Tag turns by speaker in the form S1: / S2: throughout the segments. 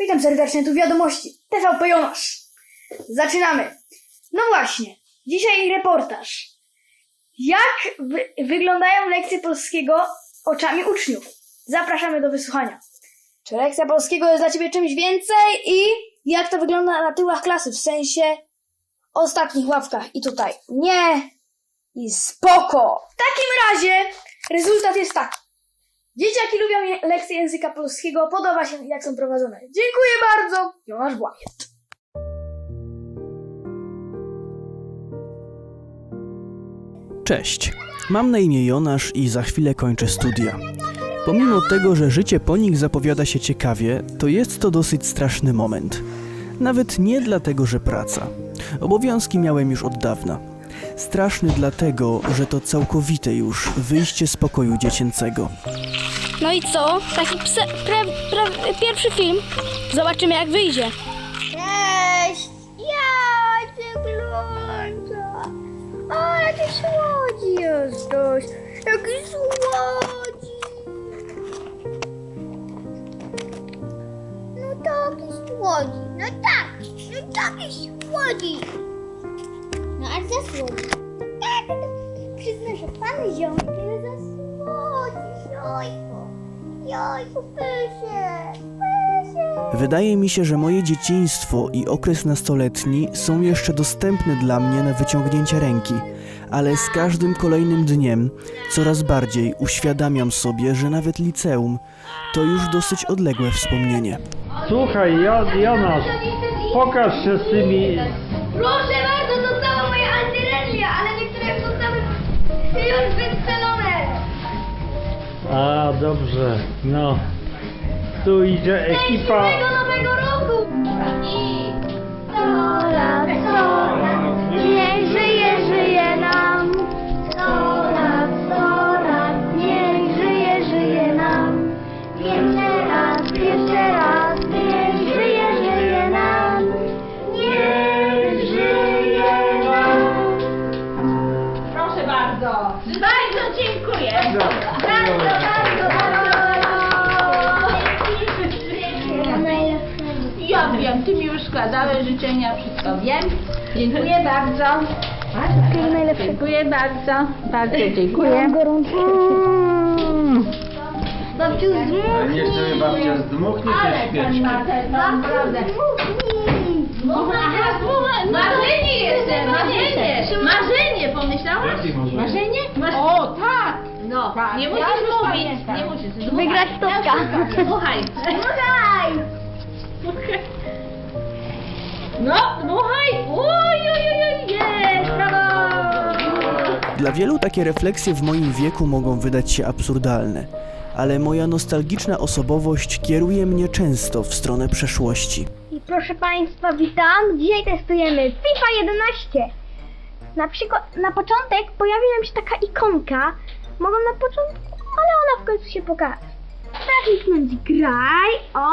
S1: Witam serdecznie, tu wiadomości TVP Jonasz. Zaczynamy. No właśnie, dzisiaj reportaż. Jak wyglądają lekcje polskiego oczami uczniów? Zapraszamy do wysłuchania. Czy lekcja polskiego jest dla Ciebie czymś więcej i jak to wygląda na tyłach klasy, w sensie ostatnich ławkach i tutaj? Nie i spoko. W takim razie rezultat jest taki. Dzieciaki lubią lekcje języka polskiego, podoba się jak są prowadzone. Dziękuję bardzo, Jonasz Błakiet.
S2: Cześć, mam na imię Jonasz i za chwilę kończę studia. Pomimo tego, że życie po nich zapowiada się ciekawie, to jest to dosyć straszny moment. Nawet nie dlatego, że praca. Obowiązki miałem już od dawna. Straszny dlatego, że to całkowite już wyjście z pokoju dziecięcego.
S3: No i co? Taki pierwszy film. Zobaczymy jak wyjdzie.
S4: Cześć! Ja cię oglądam. O, jaki słodzi jesteś. Jaki słodzi. No taki słodzi. No taki słodzi. No a za słodzi. Tak, przyznam, że pan ziomek jest za słodzi. Jojku, pysie.
S2: Wydaje mi się, że moje dzieciństwo i okres nastoletni są jeszcze dostępne dla mnie na wyciągnięcie ręki, ale z każdym kolejnym dniem coraz bardziej uświadamiam sobie, że nawet liceum to już dosyć odległe wspomnienie.
S5: Słuchaj, Jonasz, pokaż się z tymi...
S4: Proszę bardzo, została moja antyrelia, ale niektóre zostały już wystrzelone.
S5: A, dobrze, no. Tu idzie ekipa...
S4: Nowego roku! I 100 lat, niech żyje nam. 100 lat, niech żyje nam. Jeszcze raz, niech żyje nam. Niech żyje nam.
S6: Proszę bardzo. Bardzo dziękuję.
S4: Bardzo.
S6: Ja wiem, ty mi już składałeś życzenia przy sobie. Dziękuję bardzo. Dziękuję bardzo. Bardzo dziękuję.
S4: Babciu,
S5: Nie chcemy babcia zdmuchnie się świeczki.
S6: Naprawdę. Aha, marzenie jestem, marzenie, pomyślałaś? Marzenie? O, tak. No,
S4: Tak,
S6: nie
S4: ja
S6: musisz
S4: już
S6: mówić,
S4: pamiętam.
S6: nie musisz.
S4: Wygrać stopka.
S6: Słuchaj. No, dmuchaj! Oj, jest, brawo!
S2: Dla wielu takie refleksje w moim wieku mogą wydać się absurdalne, ale moja nostalgiczna osobowość kieruje mnie często w stronę przeszłości.
S4: I proszę Państwa, witam. Dzisiaj testujemy FIFA 11. Na przykład na początek pojawi nam się taka ikonka. Mogą na początku, ale ona w końcu się pokaże. Tak, kliknąć graj. O!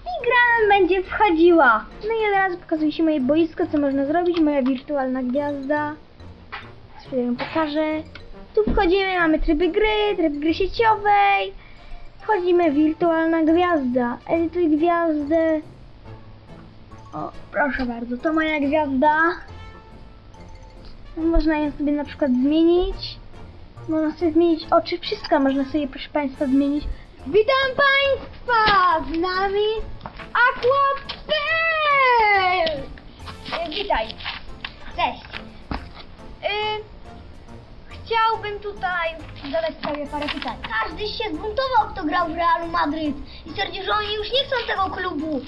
S4: I gra nam będzie wchodziła. No i od razu pokazuje się moje boisko, co można zrobić. Moja wirtualna gwiazda. Chwilę ją pokażę. Tu wchodzimy, mamy tryb gry sieciowej. Wchodzimy, wirtualna gwiazda. Edytuj gwiazdę. O, proszę bardzo, to moja gwiazda. Można ją sobie na przykład zmienić. Można sobie zmienić oczy, wszystko można sobie, proszę Państwa, zmienić. Witam Państwa! Z nami Aquapel! Witaj. Cześć. Chciałbym tutaj zadać sobie parę pytań. Każdy się zbuntował, kto grał w Realu Madryt i stwierdził, że oni już nie chcą tego klubu.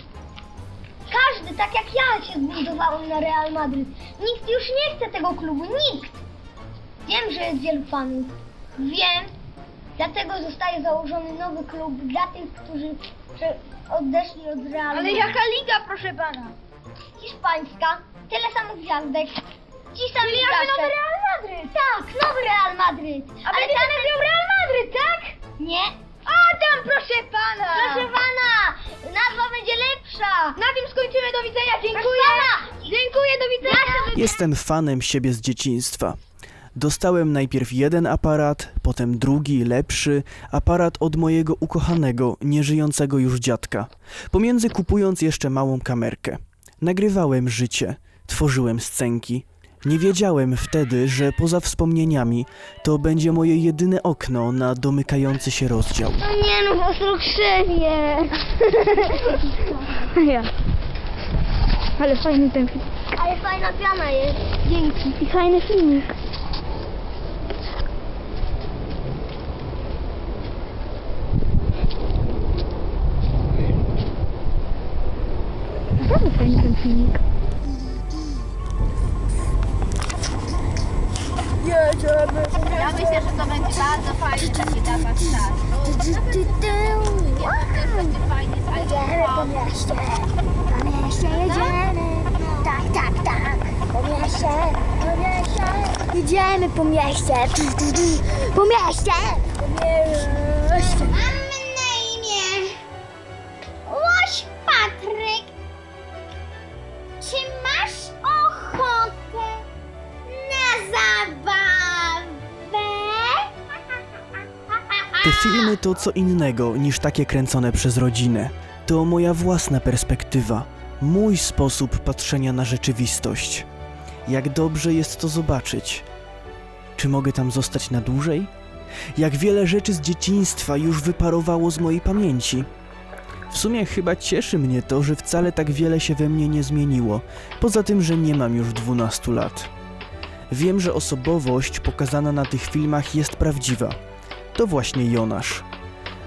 S4: Każdy, tak jak ja się zbuntowałem na Real Madryt. Nikt już nie chce tego klubu, nikt. Wiem, że jest wielu fanów. Wiem, dlatego zostaje założony nowy klub dla tych, którzy odeszli od Realu. Ale jaka liga, proszę pana? Hiszpańska, tyle samo gwiazdek. Ci sami nowy Real Madryt. Tak, nowy Real Madryt. Ale tam robią Real Madryt, tak? Nie. A tam, proszę pana. Proszę pana, nazwa będzie lepsza. Na tym skończymy, do widzenia, dziękuję. Dziękuję, do widzenia.
S2: Jestem fanem siebie z dzieciństwa. Dostałem najpierw jeden aparat, potem drugi, lepszy, aparat od mojego ukochanego, nieżyjącego już dziadka. Pomiędzy kupując jeszcze małą kamerkę. Nagrywałem życie, tworzyłem scenki. Nie wiedziałem wtedy, że poza wspomnieniami to będzie moje jedyne okno na domykający się rozdział.
S4: No nie no, ostro krzewie.
S3: Ja. Ale fajny ten film.
S4: Ale fajna piana jest. Dzięki.
S3: I fajny filmik. Naprawdę fajny ten filmik.
S6: Ja myślę, że to będzie bardzo fajny taki dla was czas. Też będzie fajnie,
S4: Jedziemy po mieście, jedziemy. Tak, tak, tak. Po mieście. Jedziemy po mieście. Po mieście. Mamy na imię Łoś Patryk. Czy masz ochotę na zabawę?
S2: Te filmy to co innego niż takie kręcone przez rodzinę. To moja własna perspektywa, mój sposób patrzenia na rzeczywistość. Jak dobrze jest to zobaczyć. Czy mogę tam zostać na dłużej? Jak wiele rzeczy z dzieciństwa już wyparowało z mojej pamięci. W sumie chyba cieszy mnie to, że wcale tak wiele się we mnie nie zmieniło, poza tym, że nie mam już 12 lat. Wiem, że osobowość pokazana na tych filmach jest prawdziwa. To właśnie Jonasz.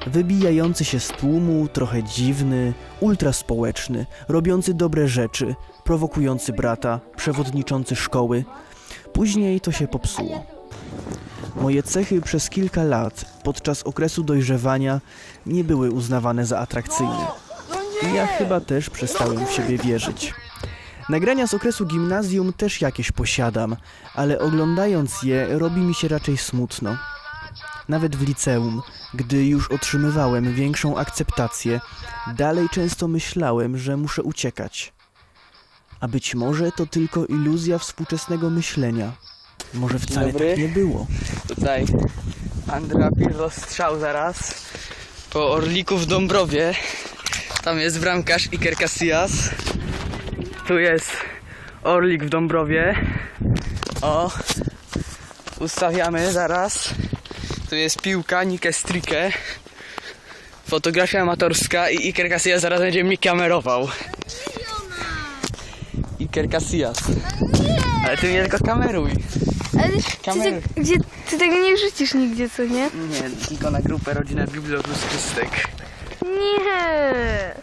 S2: Wybijający się z tłumu, trochę dziwny, ultraspołeczny, robiący dobre rzeczy, prowokujący brata, przewodniczący szkoły. Później to się popsuło. Moje cechy przez kilka lat, podczas okresu dojrzewania, nie były uznawane za atrakcyjne. I ja chyba też przestałem w siebie wierzyć. Nagrania z okresu gimnazjum też jakieś posiadam, ale oglądając je robi mi się raczej smutno. Nawet w liceum, gdy już otrzymywałem większą akceptację, dalej często myślałem, że muszę uciekać. A być może to tylko iluzja współczesnego myślenia. Może wcale tak nie było.
S7: Tutaj Andra Pirlo strzał zaraz po Orliku w Dąbrowie. Tam jest bramkarz Iker Casillas. Tu jest Orlik w Dąbrowie. O, ustawiamy zaraz. Tu jest piłka, Nike Strike. Fotografia amatorska i Iker Casillas zaraz będzie mnie kamerował. Iker Casillas. Ale ty mnie tylko kameruj.
S3: Ale ty tego nie wrzucisz nigdzie, co nie?
S7: Nie, tylko na grupę Rodzina Bibliotus Czystek.
S3: Nie.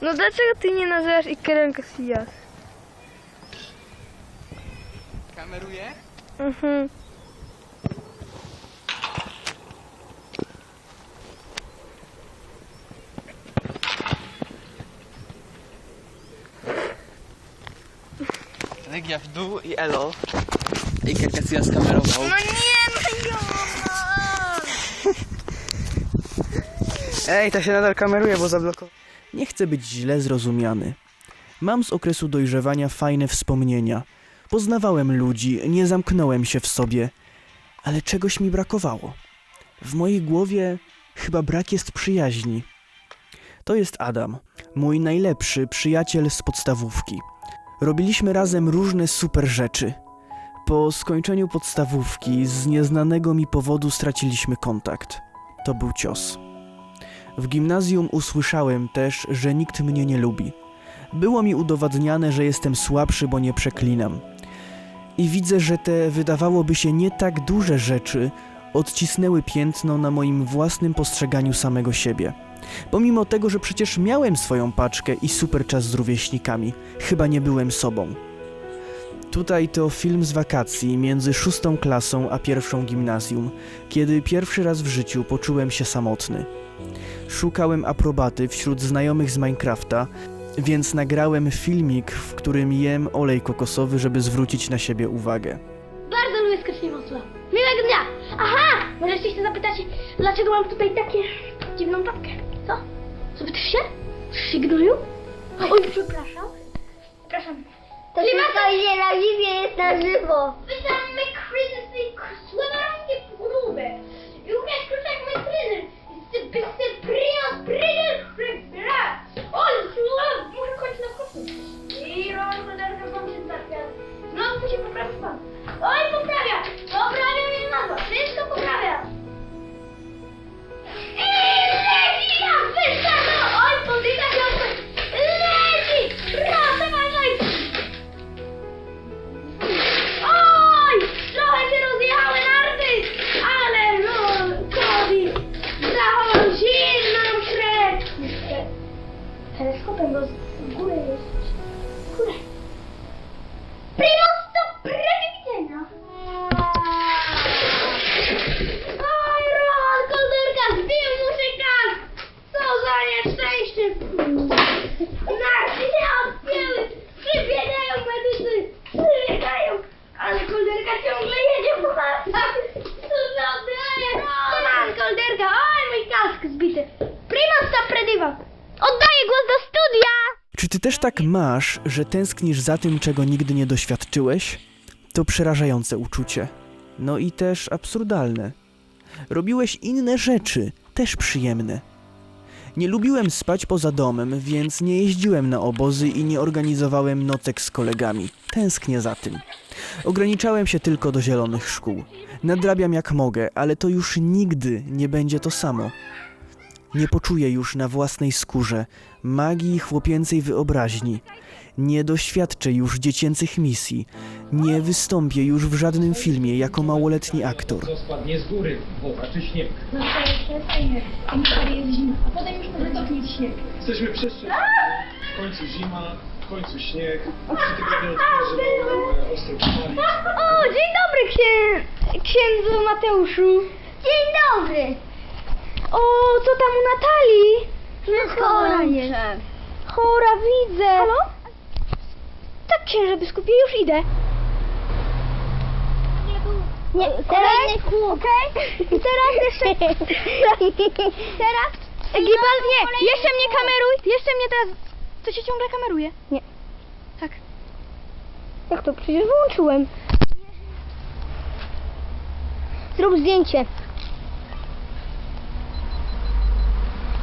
S3: No dlaczego ty nie nazywasz Ikerem Casillas?
S7: Kameruję?
S3: Mhm.
S7: Legia w dół i elo. Iker Casillas kamerował.
S3: No nie, no
S7: Ej, to się nadal kameruje, bo zablokował.
S2: Nie chcę być źle zrozumiany. Mam z okresu dojrzewania fajne wspomnienia. Poznawałem ludzi, nie zamknąłem się w sobie, ale czegoś mi brakowało. W mojej głowie chyba brak jest przyjaźni. To jest Adam, mój najlepszy przyjaciel z podstawówki. Robiliśmy razem różne super rzeczy. Po skończeniu podstawówki z nieznanego mi powodu straciliśmy kontakt. To był cios. W gimnazjum usłyszałem też, że nikt mnie nie lubi. Było mi udowadniane, że jestem słabszy, bo nie przeklinam. I widzę, że te wydawałoby się nie tak duże rzeczy odcisnęły piętno na moim własnym postrzeganiu samego siebie. Pomimo tego, że przecież miałem swoją paczkę i super czas z rówieśnikami, chyba nie byłem sobą. Tutaj to film z wakacji między 6. klasą a 1. gimnazjum, kiedy pierwszy raz w życiu poczułem się samotny. Szukałem aprobaty wśród znajomych z Minecrafta, więc nagrałem filmik, w którym jem olej kokosowy, żeby zwrócić na siebie uwagę.
S4: Bardzo lubię skreślenie masła. Miłego dnia! Aha! Wreszcie się zapytacie, dlaczego mam tutaj takie dziwną papkę. Co? Zapytasz się? Coś się gnoju? Oj, przepraszam. Przepraszam. To tylko nienawidzę jest na żywo. Wyciągnę kryzys tej słonowskie grube. I ukaż kruczek mój kryzys. Byste prios, Oj, muszę kończyć na końcu. I rozpoczynam wam się zapiać. Znowu mu się poprawi pan. Oj, poprawia. Poprawia mnie nazwa. Wszystko poprawia. Leci, ja wyszedł. Oj, podyka się. Leci. Proszę bardzo. Oj, trochę się rozjechały narty. Ale Kodi zachował zimną średź. Teleskopem go z góry jest. Górę. Primus to prewidzenia. Oj, Roman Kolderka zbił mu się kask. Co za nieszczęście. Narty się odpięły. Przybiegają medycy. Przybiegają. Ale Kolderka ciągle jedzie po masach. Cudowny, ale Roman Kolderka. Oj, mój kask zbity. Primus to predywa. Oddaję głos do studia!
S2: Czy ty też tak masz, że tęsknisz za tym, czego nigdy nie doświadczyłeś? To przerażające uczucie. No i też absurdalne. Robiłeś inne rzeczy, też przyjemne. Nie lubiłem spać poza domem, więc nie jeździłem na obozy i nie organizowałem nocek z kolegami. Tęsknię za tym. Ograniczałem się tylko do zielonych szkół. Nadrabiam jak mogę, ale to już nigdy nie będzie to samo. Nie poczuję już na własnej skórze magii chłopięcej wyobraźni. Nie doświadczę już dziecięcych misji. Nie wystąpię już w żadnym filmie jako małoletni aktor.
S8: Co spadnie z góry, woda czy śnieg.
S1: No to jest fajne. Jest zima, a potem już może topnieć śnieg.
S8: Jesteśmy przeszczęśliwi. W końcu zima, w końcu śnieg. 3 tygodnie odkrywają ostro pali.
S1: O, dzień dobry księdzu Mateuszu.
S4: Dzień dobry!
S1: O, co tam u Natalii?
S4: Chora jest.
S1: Chora, widzę. Halo? Tak, księże biskupie, już idę.
S4: Nie, teraz
S1: Okej? I teraz jeszcze... Teraz? Gibal, nie, jeszcze mnie kameruj. Jeszcze mnie teraz... To się ciągle kameruje? Nie. Tak. Jak to? Przecież wyłączyłem.
S4: zrób zdjęcie.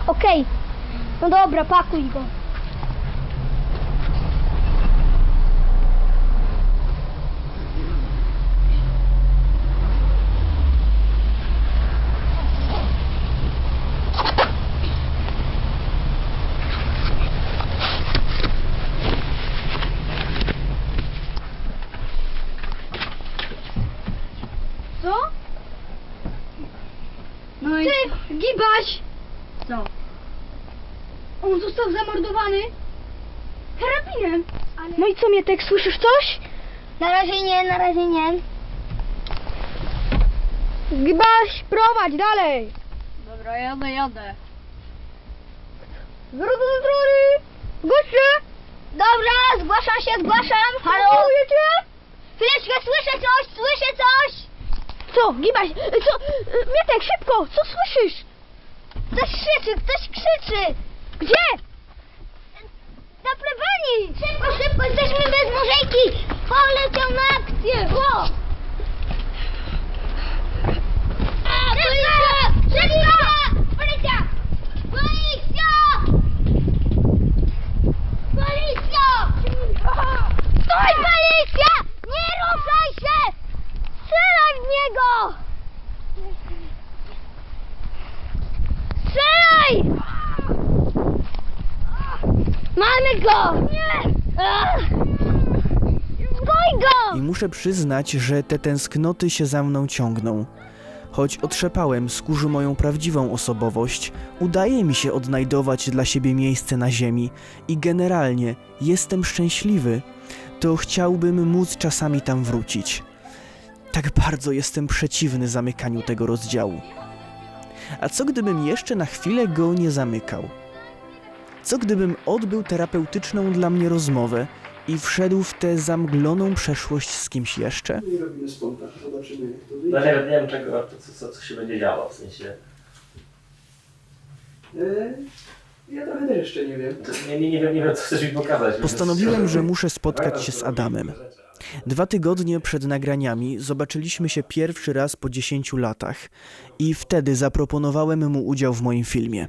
S4: Okej. No dobra, pakuj go.
S1: Co? No i... Ty, Gibaś! Co? On został zamordowany karabinem. Ale... No i co, Mietek, słyszysz coś?
S4: Na razie nie, na razie nie.
S1: Gibaś, prowadź dalej!
S6: Dobra, jadę.
S1: Zaraz do strony! Goście!
S4: Dobra, zgłaszam się, zgłaszam. Halo?
S1: Czujecie?
S4: Chwileczkę, słyszę coś!
S1: Co, Gibaś, co? Mietek, szybko, co słyszysz?
S4: Ktoś krzyczy.
S1: Gdzie?
S4: Na plebanii! Szybko, jesteśmy bez murzejki! Polecą na akcję! O! Policja! Stój, policja! Nie ruszaj się! Strzelaj w niego! Strzelaj! Mamy go! Nie! Zgoj go!
S2: I muszę przyznać, że te tęsknoty się za mną ciągną. Choć otrzepałem z kurzu moją prawdziwą osobowość, udaje mi się odnajdować dla siebie miejsce na ziemi i generalnie jestem szczęśliwy, to chciałbym móc czasami tam wrócić. Tak bardzo jestem przeciwny zamykaniu tego rozdziału. A co gdybym jeszcze na chwilę go nie zamykał? Co gdybym odbył terapeutyczną dla mnie rozmowę i wszedł w tę zamgloną przeszłość z kimś jeszcze?
S9: I robimy spontan, zobaczymy jak to wyjdzie.
S10: Dlaczego nie wiem czego, co się będzie działo, w sensie...
S9: Ja trochę też jeszcze nie wiem.
S10: Nie wiem, co chcesz mi pokazać.
S2: Postanowiłem, że muszę spotkać się z Adamem. 2 tygodnie przed nagraniami zobaczyliśmy się pierwszy raz po 10 latach i wtedy zaproponowałem mu udział w moim filmie.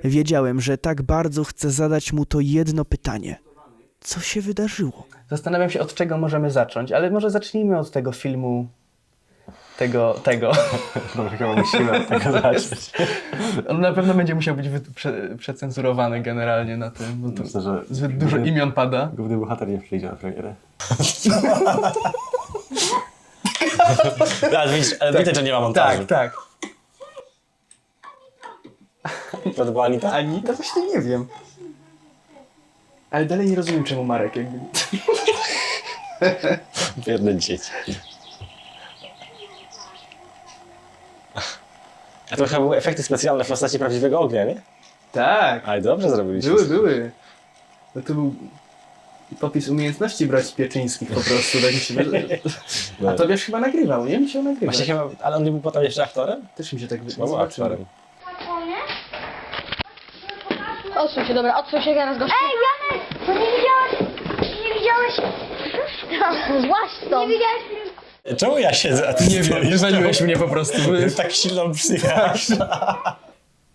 S2: Wiedziałem, że tak bardzo chcę zadać mu to jedno pytanie. Co się wydarzyło?
S7: Zastanawiam się, od czego możemy zacząć, ale może zacznijmy od tego filmu. Tego.
S10: Dobra, chyba musimy od tego zacząć.
S7: On na pewno będzie musiał być przecenzurowany generalnie na tym, bo tu
S10: Myślę, że
S7: zbyt dużo imion pada.
S10: główny bohater nie przyjdzie na premierę. Widzisz, ale widać, że nie ma montażu.
S7: Tak.
S10: To była Anita?
S7: Anita? Właśnie nie wiem. Ale dalej nie rozumiem, czemu Marek jakby...
S10: Biedne dzieci. A to chyba były efekty specjalne w postaci prawdziwego ognia, nie?
S7: Tak.
S10: Ale dobrze zrobiliśmy.
S7: Były. No to był popis umiejętności braci Pieczyńskich po prostu, tak mi się wydaje. A Tobiasz chyba nagrywał, nie? Musiał nagrywać.
S10: Właśnie chyba, ale on nie był potem jeszcze aktorem?
S7: Też mi się tak
S10: Chyba był aktorem.
S3: Odsuń się, dobra, odsuń się, ja nas gościu.
S4: Ej, Janek, to nie widziałeś...
S3: Złaź stąd.
S4: Nie widziałeś...
S10: Czemu ja siedzę, a ty
S7: Nie wiem, wywaliłeś mnie po prostu.
S10: tak silną psychę.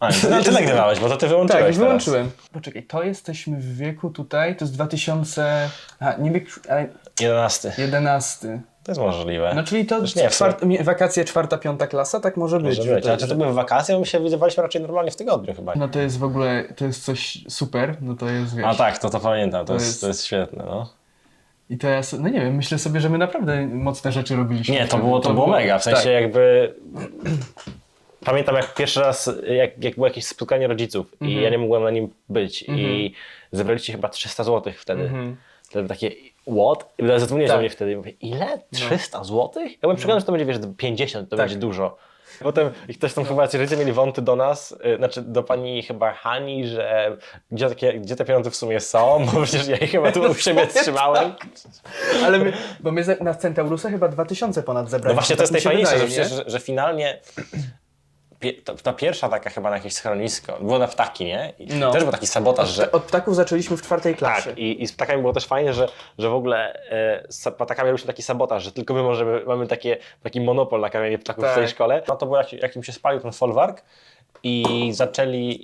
S10: A, ty nagrywałeś, bo to ty wyłączyłeś.
S7: Tak, wyłączyłem. Poczekaj, to jesteśmy w wieku tutaj, to jest 2000... nie wiek, ale
S10: 11.
S7: 11.
S10: To jest możliwe.
S7: No czyli to
S10: Też nie,
S7: wakacje 4-5 klasa, tak może być.
S10: Może być. A czy to były wakacje? My się widywaliśmy raczej normalnie w tygodniu chyba.
S7: No to jest w ogóle, to jest coś super, no to jest, wiesz...
S10: A tak, to pamiętam, to
S7: jest-
S10: jest świetne, no.
S7: I to ja, no nie wiem, myślę sobie, że my naprawdę mocne rzeczy robiliśmy.
S10: Nie, to było mega, w sensie
S7: tak.
S10: jakby... Pamiętam jak pierwszy raz, jak było jakieś spotkanie rodziców i ja nie mogłem na nim być i zebraliście chyba 300 zł wtedy. Wtedy takie, what? I zadzwoniłeś do mnie wtedy i mówię, ile? 300 zł? Ja byłem przekonany, że to będzie, wiesz, 50, to będzie dużo. Potem ktoś tam chyba ci rodzice mieli wąty do nas, znaczy do pani chyba Hani, że gdzie te pieniądze w sumie są, bo przecież ja je chyba tu u siebie trzymałem.
S7: Ale my na Centaurusa chyba 2000 ponad zebraliśmy.
S10: No właśnie to jest
S7: tak mi się
S10: najfajniejsze, że
S7: wydaje,
S10: przecież, że finalnie ta pierwsza taka chyba na jakieś schronisko, było na ptaki, nie? I też był taki sabotaż, że...
S7: Od ptaków zaczęliśmy w 4 klasie.
S10: Tak, i z ptakami było też fajnie, że w ogóle z ptakami robiliśmy taki sabotaż, że tylko my mamy taki monopol na kamienie ptaków w tej szkole. No to było jak im się spalił ten folwark i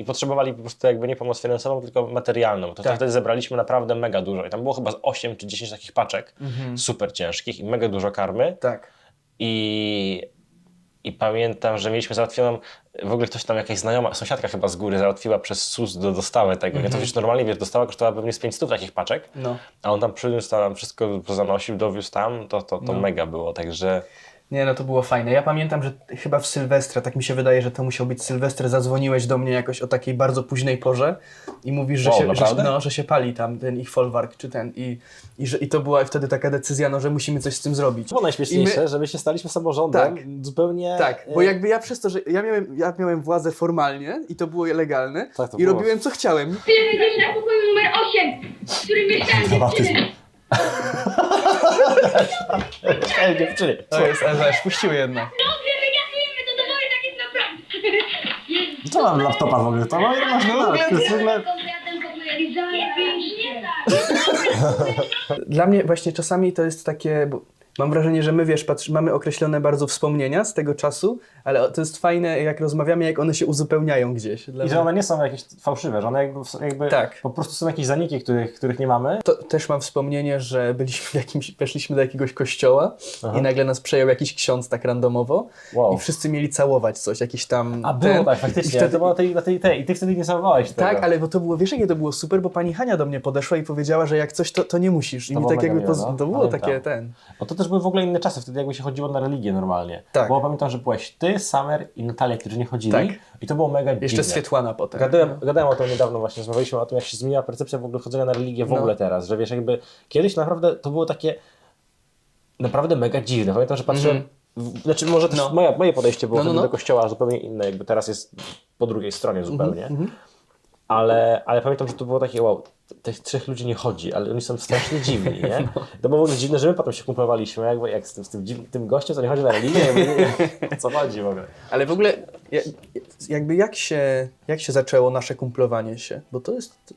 S10: potrzebowali po prostu jakby nie pomoc finansową, tylko materialną. To wtedy zebraliśmy naprawdę mega dużo i tam było chyba z 8 czy 10 takich paczek super ciężkich i mega dużo karmy.
S7: Tak.
S10: I pamiętam, że mieliśmy załatwioną, w ogóle ktoś tam, jakaś znajoma, sąsiadka chyba z góry załatwiła przez SUS dostawę tego. Nie? To już normalnie, wiesz, dostawa kosztowała pewnie z 500 takich paczek, a on tam przyniósł tam wszystko, zanosił, dowiózł tam, to mega było, także...
S7: Nie, no to było fajne. Ja pamiętam, że chyba w Sylwestra, tak mi się wydaje, że to musiał być Sylwester, zadzwoniłeś do mnie jakoś o takiej bardzo późnej porze i mówisz, że, że się pali tam ten ich folwark czy ten i to była wtedy taka decyzja, no, że musimy coś z tym zrobić.
S10: To było najśmieszniejsze, że my się staliśmy samorządem zupełnie...
S7: Tak, bo jakby ja przez to, że ja miałem władzę formalnie i to było legalne
S10: to
S7: i
S10: było.
S7: robiłem co chciałem.
S11: Będziesz na pokoju numer 8, w którym mieszkają dziewczyny.
S10: dziewczyny.
S7: To jest, aż puściły jednak.
S11: Dobrze, wygasujemy to do woli, tak jest naprawdę.
S10: Co mam laptopa w ogóle? To masz to jest w ogóle...
S7: Dla mnie właśnie czasami to jest takie, bo mam wrażenie, że my, wiesz, mamy określone bardzo wspomnienia z tego czasu, ale to jest fajne, jak rozmawiamy, jak one się uzupełniają gdzieś.
S10: I że one nie są jakieś fałszywe, że one jakby po prostu są jakieś zaniki, których nie mamy.
S7: To też mam wspomnienie, że weszliśmy do jakiegoś kościoła i nagle nas przejął jakiś ksiądz tak randomowo i wszyscy mieli całować coś, jakiś tam...
S10: A było tak, faktycznie, to było i ty wtedy nie całowałeś tego.
S7: Tak, ale bo to było, wiesz jakie to było super, bo pani Hania do mnie podeszła i powiedziała, że jak coś, to nie musisz. I mi tak jakby to było takie
S10: Bo to też były w ogóle inne czasy, wtedy jakby się chodziło na religię normalnie.
S7: Tak.
S10: Bo pamiętam, że byłeś ty, Samer i Natalia, którzy nie chodzili i to było mega
S7: Jeszcze
S10: dziwne.
S7: Swietłana potem.
S10: Gadałem o tym niedawno właśnie, rozmawialiśmy o tym, jak się zmieniła percepcja w ogóle chodzenia na religię w ogóle teraz, że wiesz, jakby kiedyś naprawdę to było takie naprawdę mega dziwne. Pamiętam, że patrzyłem, znaczy może też moje podejście było wtedy do kościoła zupełnie inne, jakby teraz jest po drugiej stronie zupełnie. I pamiętam, że patrzyłem, że ale pamiętam, że to było takie, wow, tych 3 ludzi nie chodzi, ale oni są strasznie dziwni, nie? To było w ogóle dziwne, że my potem się kumplowaliśmy, jak tym gościem, co nie chodzi na religię, ja mówię, o co chodzi w ogóle.
S2: Ale w ogóle, jakby jak się zaczęło nasze kumplowanie się? Bo to jest...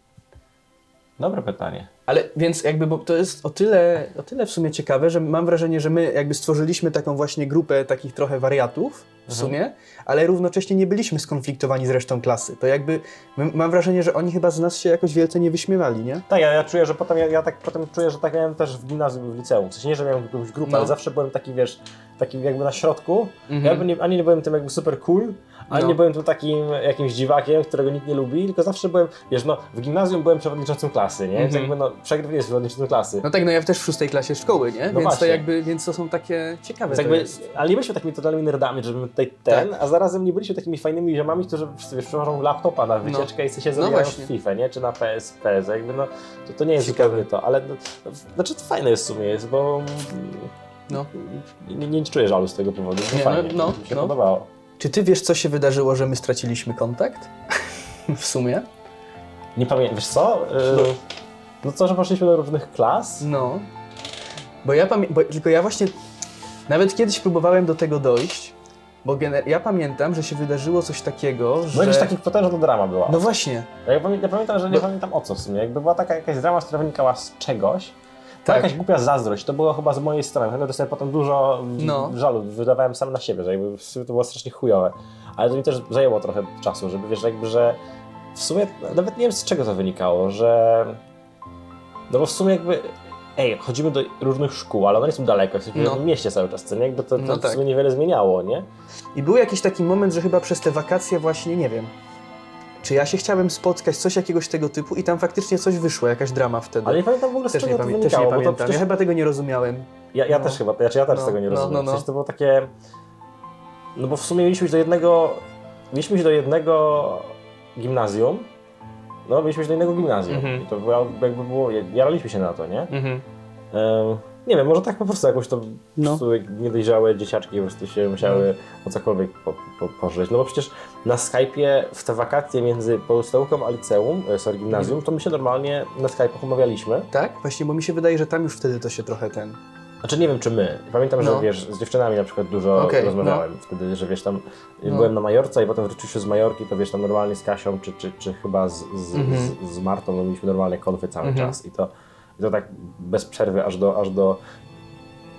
S10: Dobre pytanie.
S2: Ale więc jakby, bo to jest o tyle w sumie ciekawe, że mam wrażenie, że my jakby stworzyliśmy taką właśnie grupę takich trochę wariatów w sumie, ale równocześnie nie byliśmy skonfliktowani z resztą klasy. To jakby, mam wrażenie, że oni chyba z nas się jakoś wielce nie wyśmiewali, nie?
S10: Tak, ja czuję, że potem, ja tak potem czuję, że tak miałem też w gimnazjum, w liceum. W sensie nie, że miałem jakąś grupę,
S2: No.
S10: ale zawsze byłem taki, wiesz, taki jakby na środku. Ja ani nie byłem tym jakby super cool, ani nie byłem tu takim jakimś dziwakiem, którego nikt nie lubi, tylko zawsze byłem, wiesz, no w gimnazjum byłem przewodniczącym klasy, nie? Więc jakby no przegryw jest przewodniczącym klasy.
S2: No tak, no ja też w 6. klasie szkoły, nie? Więc
S10: właśnie.
S2: to jakby, więc to są takie ciekawe
S10: Więc
S2: to
S10: jakby,
S2: jest.
S10: ale nie byliśmy takimi totalnymi nerdami, żeby tutaj a zarazem nie byliśmy takimi fajnymi ziomami, którzy wiesz, przywożą laptopa na wycieczkę i się zabierają w FIFA, nie? Czy na PS, jakby no, to nie jest zupełnie to, ale no, znaczy to fajne jest w sumie, jest, bo nie czuję żalu z tego powodu, to fajnie, mi się podobało.
S2: Czy ty wiesz, co się wydarzyło, że my straciliśmy kontakt? W sumie?
S10: Nie pamiętam, wiesz co? No co, że poszliśmy do różnych klas?
S2: No. Bo tylko ja właśnie nawet kiedyś próbowałem do tego dojść, bo ja pamiętam, że się wydarzyło coś takiego, że...
S10: No jakiś taki potężna drama była.
S2: No właśnie.
S10: Ja pamiętam, że nie pamiętam o co w sumie. Jakby była taka jakaś drama, która wynikała z czegoś.
S2: Tak.
S10: Jakaś głupia zazdrość, to było chyba z mojej strony. Pamiętam, że sobie potem dużo żalu wydawałem sam na siebie, że jakby to było strasznie chujowe. Ale to mi też zajęło trochę czasu, żeby wiesz, jakby, że w sumie nawet nie wiem z czego to wynikało, że... No bo w sumie jakby... chodzimy do różnych szkół, ale one nie są daleko, jesteśmy w jednym mieście cały czas, co nie? Jakby to w sumie niewiele zmieniało, nie?
S2: I był jakiś taki moment, że chyba przez te wakacje właśnie, nie wiem, czy ja się chciałem spotkać, coś jakiegoś tego typu i tam faktycznie coś wyszło, jakaś drama wtedy.
S10: Ale nie pamiętam w ogóle z
S2: też
S10: czego to
S2: też
S10: wynikało,
S2: nie
S10: bo to
S2: pamiętam.
S10: przecież...
S2: Ja chyba tego nie rozumiałem.
S10: Ja też chyba, ja też tego nie rozumiem. W sensie to było takie... No bo w sumie mieliśmy iść do jednego gimnazjum. No, mieliśmy iść do innego gimnazjum. I to jakby było, jaraliśmy się na to, nie? Nie wiem, może tak po prostu jakoś to po prostu niedojrzałe dzieciaczki po prostu się musiały o cokolwiek pożyć. No bo przecież na Skype'ie w te wakacje między podstawówką a liceum, gimnazjum, to my się normalnie na Skype'ach umawialiśmy.
S2: Tak? Właśnie, bo mi się wydaje, że tam już wtedy to się trochę
S10: Znaczy nie wiem czy my. Pamiętam, że wiesz, z dziewczynami na przykład dużo rozmawiałem wtedy, że wiesz tam byłem na Majorce i potem wróciłem się z Majorki, to wiesz tam normalnie z Kasią czy chyba z Martą, no mieliśmy normalne konfy cały czas i to tak bez przerwy aż do...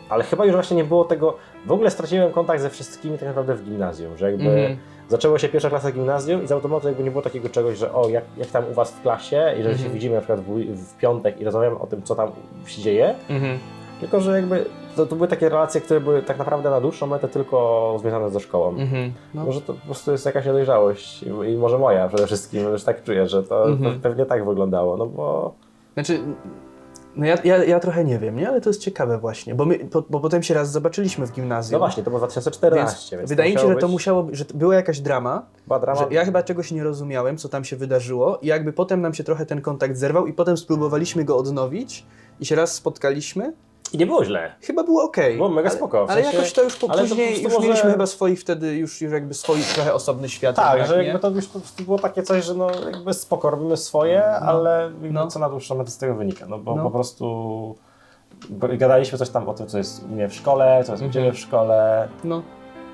S10: Ale chyba już właśnie nie było tego... W ogóle straciłem kontakt ze wszystkimi tak naprawdę w gimnazjum, że jakby zaczęło się 1. klasa gimnazjum i z automatu jakby nie było takiego czegoś, że jak tam u was w klasie i że się widzimy na przykład w piątek i rozmawiamy o tym, co tam się dzieje. Tylko, że jakby to były takie relacje, które były tak naprawdę na dłuższą metę tylko związane ze szkołą. Może to po prostu jest jakaś niedojrzałość i może moja przede wszystkim, już tak czuję, że to pewnie tak wyglądało, no bo...
S2: Znaczy, no ja trochę nie wiem, nie? Ale to jest ciekawe właśnie, bo potem się raz zobaczyliśmy w gimnazjum.
S10: No właśnie, to było 2014. Więc
S2: wydaje mi się, że to musiało być, że była jakaś drama,
S10: że
S2: ja chyba czegoś nie rozumiałem, co tam się wydarzyło i jakby potem nam się trochę ten kontakt zerwał i potem spróbowaliśmy go odnowić i się raz spotkaliśmy.
S10: I nie było źle.
S2: Chyba było okej.
S10: Było mega spoko.
S2: Ale jakoś to już później już
S10: może...
S2: mieliśmy chyba swoich wtedy, już jakby swój trochę osobny świat.
S10: Tak, że jakby to już po prostu było takie coś, że no jakby spoko, robimy swoje, ale co na dłuższą metę z tego wynika, no bo po prostu gadaliśmy coś tam o tym, co jest u mnie w szkole, co jest u ciebie w szkole,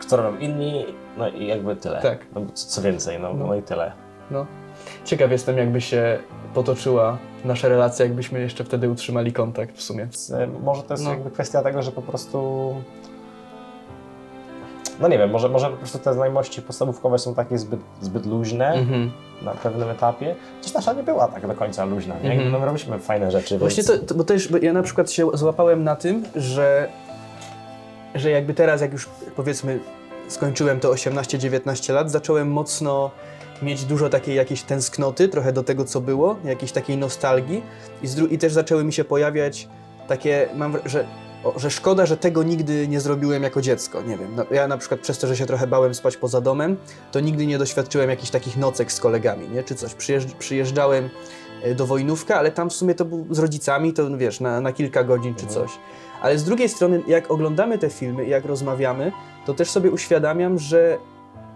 S10: co robią inni, no i jakby tyle.
S2: Tak.
S10: No, co więcej, no i tyle.
S2: No. Ciekaw jestem, jakby się potoczyła nasza relacja, jakbyśmy jeszcze wtedy utrzymali kontakt w sumie.
S10: Może to jest jakby kwestia tego, że po prostu... No nie wiem, może po prostu te znajomości podstawówkowe są takie zbyt luźne na pewnym etapie. Chociaż nasza nie była tak do końca luźna, nie? No, robiliśmy fajne rzeczy.
S2: Właśnie
S10: więc...
S2: bo ja na przykład się złapałem na tym, że jakby teraz, jak już powiedzmy skończyłem to 18-19 lat, zacząłem mocno mieć dużo takiej jakiejś tęsknoty, trochę do tego, co było, jakiejś takiej nostalgii i też zaczęły mi się pojawiać takie, że szkoda, że tego nigdy nie zrobiłem jako dziecko, nie wiem. Ja na przykład przez to, że się trochę bałem spać poza domem, to nigdy nie doświadczyłem jakichś takich nocek z kolegami, nie? Czy coś. Przyjeżdżałem do Wojnówka, ale tam w sumie to był z rodzicami, to wiesz, na kilka godzin czy coś. Ale z drugiej strony, jak oglądamy te filmy i jak rozmawiamy, to też sobie uświadamiam, że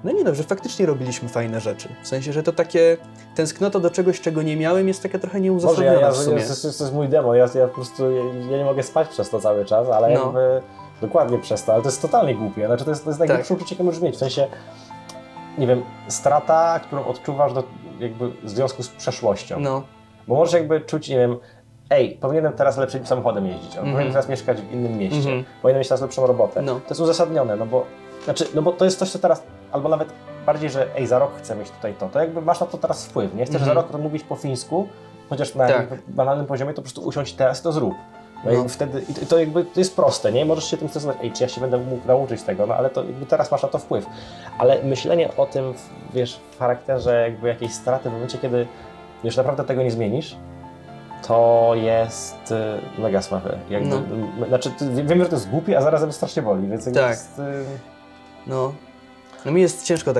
S2: No nie dobrze, faktycznie robiliśmy fajne rzeczy. W sensie, że to takie tęsknota do czegoś, czego nie miałem, jest taka trochę
S10: Może
S2: nieuzasadniona w sumie.
S10: to jest mój demon, ja po prostu ja nie mogę spać przez to cały czas, ale
S2: No.
S10: jakby dokładnie przez to, ale to jest totalnie głupie. Znaczy to jest najgłupsze uczucie, jakie możesz mieć. W sensie, nie wiem, strata, którą odczuwasz jakby w związku z przeszłością.
S2: No.
S10: Bo możesz jakby czuć, nie wiem, powinienem teraz lepszym samochodem jeździć, powinienem teraz mieszkać w innym mieście, powinienem mieć teraz lepszą robotę.
S2: No.
S10: To jest uzasadnione, no bo to jest coś, co teraz, albo nawet bardziej, że za rok chcę mieć tutaj to jakby masz na to teraz wpływ, nie? Chcesz za rok mówić po fińsku, chociaż na jakimś banalnym poziomie, to po prostu usiądź teraz i to zrób. No i wtedy, to jakby to jest proste, nie? Możesz się tym stresować, czy ja się będę mógł nauczyć tego, no ale to jakby teraz masz na to wpływ. Ale myślenie o tym, wiesz, w charakterze jakby jakiejś straty w momencie, kiedy już naprawdę tego nie zmienisz, to jest mega słabe. Znaczy, wiem, że to jest głupie, a zarazem strasznie boli, więc jakby jest...
S2: No mi jest ciężko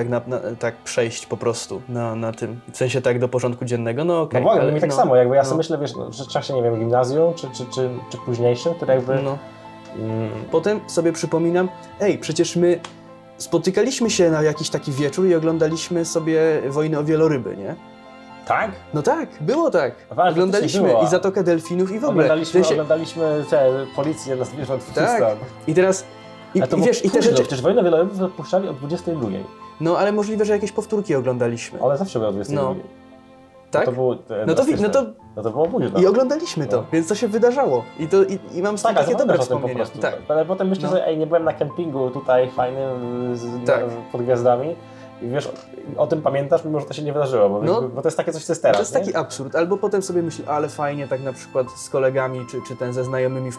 S2: tak przejść po prostu na tym, w sensie tak do porządku dziennego, no okej.
S10: No ale mi tak samo, jakby ja sobie myślę, wiesz, że w czasie, nie wiem, gimnazjum, czy późniejszym, które jakby...
S2: No. Potem sobie przypominam, przecież my spotykaliśmy się na jakiś taki wieczór i oglądaliśmy sobie Wojnę o wieloryby, nie?
S10: Tak?
S2: No tak, było tak.
S10: Ważne,
S2: Oglądaliśmy
S10: było.
S2: i Zatokę Delfinów i w ogóle.
S10: Oglądaliśmy policję na zwierząt w
S2: Tak.
S10: stron.
S2: I teraz... I wiesz, i te rzeczy...
S10: Przecież Wojnę Wielorybów wypuszczali o 22.
S2: No ale możliwe, że jakieś powtórki oglądaliśmy.
S10: Ale zawsze było o 22.
S2: No. Tak?
S10: To było, no to było późno.
S2: I oglądaliśmy to, więc to się wydarzało. I mam
S10: Tak,
S2: takie dobre
S10: po
S2: wspomnienia.
S10: prostu.
S2: Tak.
S10: Ale potem myślę sobie, nie byłem na kempingu tutaj fajnym pod gwiazdami. I wiesz, o tym pamiętasz, mimo że to się nie wydarzyło, bo to jest takie coś, co jest teraz.
S2: To jest taki absurd. Albo potem sobie myślę, ale fajnie tak na przykład z kolegami, czy ze znajomymi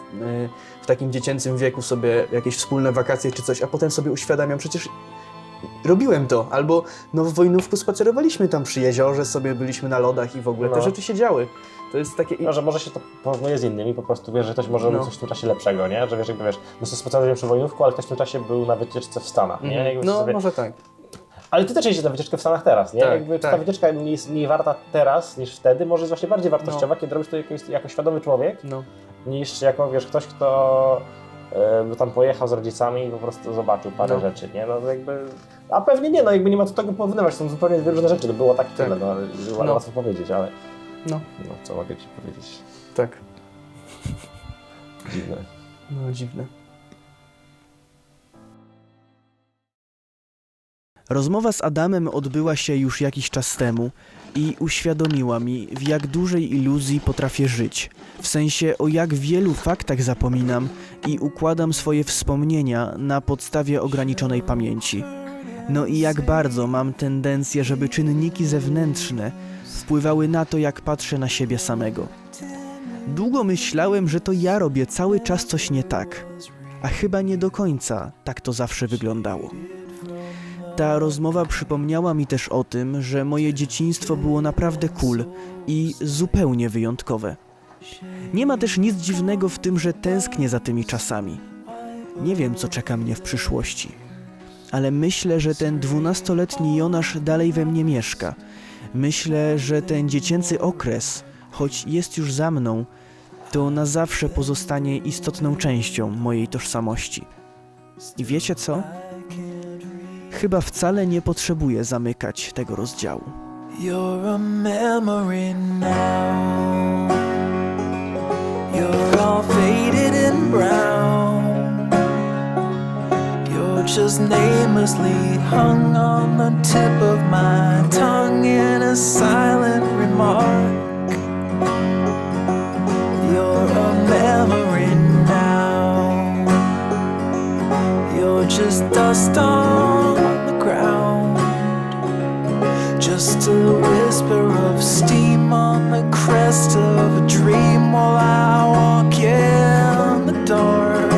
S2: w takim dziecięcym wieku sobie jakieś wspólne wakacje czy coś, a potem sobie uświadamiam, przecież robiłem to. Albo w Wojnówku spacerowaliśmy tam przy jeziorze, sobie byliśmy na lodach i w ogóle te rzeczy się działy. To jest takie...
S10: No, że może się to porównuje z innymi, po prostu wiesz, że ktoś może robić coś w tym czasie lepszego, nie? Że wiesz, my sobie spacerowaliśmy przy Wojnówku, ale ktoś w tym czasie był na wycieczce w Stanach, nie?
S2: Może tak.
S10: Ale ty też jeździsz na wycieczkę w Stanach teraz, nie? Ta wycieczka jest mniej warta teraz niż wtedy, może jest właśnie bardziej wartościowa, kiedy robisz to jako świadomy człowiek, niż jako, wiesz, ktoś, kto tam pojechał z rodzicami i po prostu zobaczył parę rzeczy, nie? No jakby... A pewnie nie, jakby nie ma co tego porównywać, są zupełnie dwie różne rzeczy, to było tak tyle, łatwo powiedzieć, ale... No, co mogę ci powiedzieć?
S2: Tak.
S10: Dziwne.
S2: No, dziwne. Rozmowa z Adamem odbyła się już jakiś czas temu i uświadomiła mi, w jak dużej iluzji potrafię żyć. W sensie, o jak wielu faktach zapominam i układam swoje wspomnienia na podstawie ograniczonej pamięci. No i jak bardzo mam tendencję, żeby czynniki zewnętrzne wpływały na to, jak patrzę na siebie samego. Długo myślałem, że to ja robię cały czas coś nie tak, a chyba nie do końca tak to zawsze wyglądało. Ta rozmowa przypomniała mi też o tym, że moje dzieciństwo było naprawdę cool i zupełnie wyjątkowe. Nie ma też nic dziwnego w tym, że tęsknię za tymi czasami. Nie wiem, co czeka mnie w przyszłości, ale myślę, że ten 12-letni Jonasz dalej we mnie mieszka. Myślę, że ten dziecięcy okres, choć jest już za mną, to na zawsze pozostanie istotną częścią mojej tożsamości. I wiecie co? Chyba wcale nie potrzebuję zamykać tego rozdziału.
S12: You're a memory now. You're all faded and brown. You're just namelessly hung on the tip of my tongue in a silent remark. You're a memory now. You're just dust on the ground. Just a whisper of steam on the crest of a dream while I walk in the dark.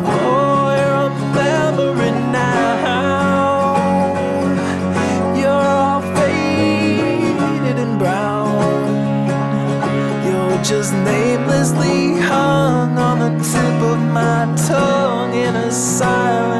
S12: Oh, you're a memory now. You're all faded and brown. You're just namelessly hung on the tip of my tongue in a silent